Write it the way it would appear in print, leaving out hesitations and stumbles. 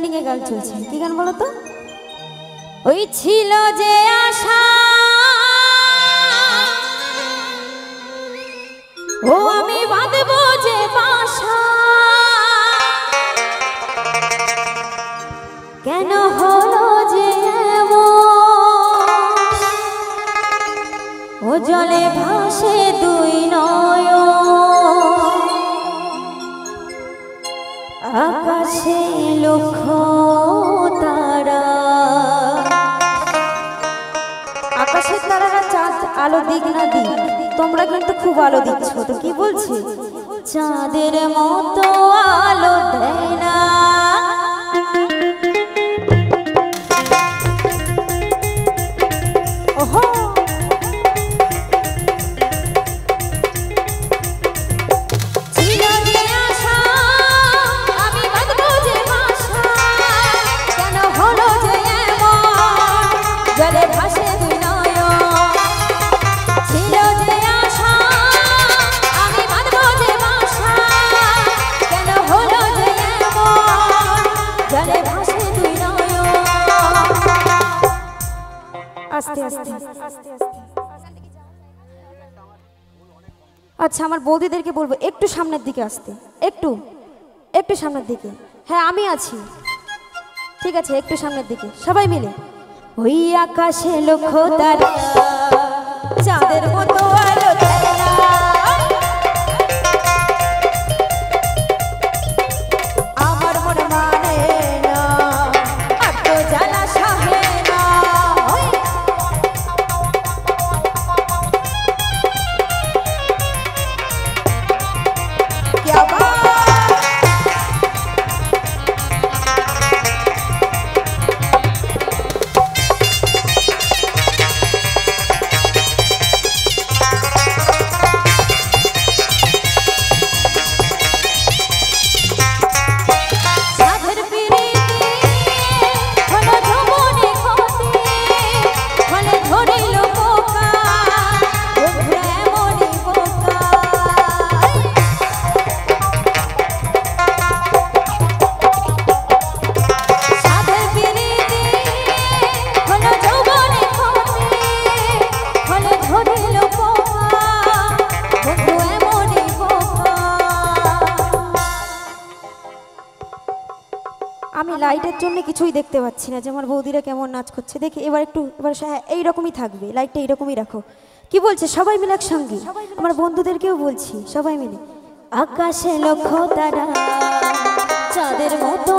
Trending এ গান চলছে। কি গান বলো তো? ওই ছিল যে আশা, ও আমি বাঁধবো যে বাসা, কেন হলো যে ও জলে ভাসে দুই নয়ন, আকাশে লক্ষ তারা। আকাশের তারারা চাঁদ আলো দিক না দিক, তোমরা কিন্তু খুব আলো দিচ্ছ। তো কি বলছি, চাঁদের মতো আলো দেয় না। ওহো আস্তে আস্তে। আচ্ছা, আমার বৌদিদেরকে বলবো একটু সামনের দিকে আসতে, একটু একটু সামনের দিকে। হ্যাঁ আমি আছি, ঠিক আছে, একটু সামনের দিকে সবাই মিলে। ওই আকাশে লক্ষ তারা, চাঁদের মতো আলো দেয় না, আমার মন মানে না, আর তো জানা সাহে না। क्या बात আমি লাইটের জন্য কিছুই দেখতে পাচ্ছি না যে আমার বৌদিরা কেমন নাচ করছে। দেখি এবার একটু, এবার এইরকমই থাকবে, লাইটটা এইরকমই রাখো। কি বলছে সবাই মিলে একসঙ্গে? আমার বন্ধুদেরকেও বলছি সবাই মিলে। আকাশে লক্ষ তারা, চাঁদের মতো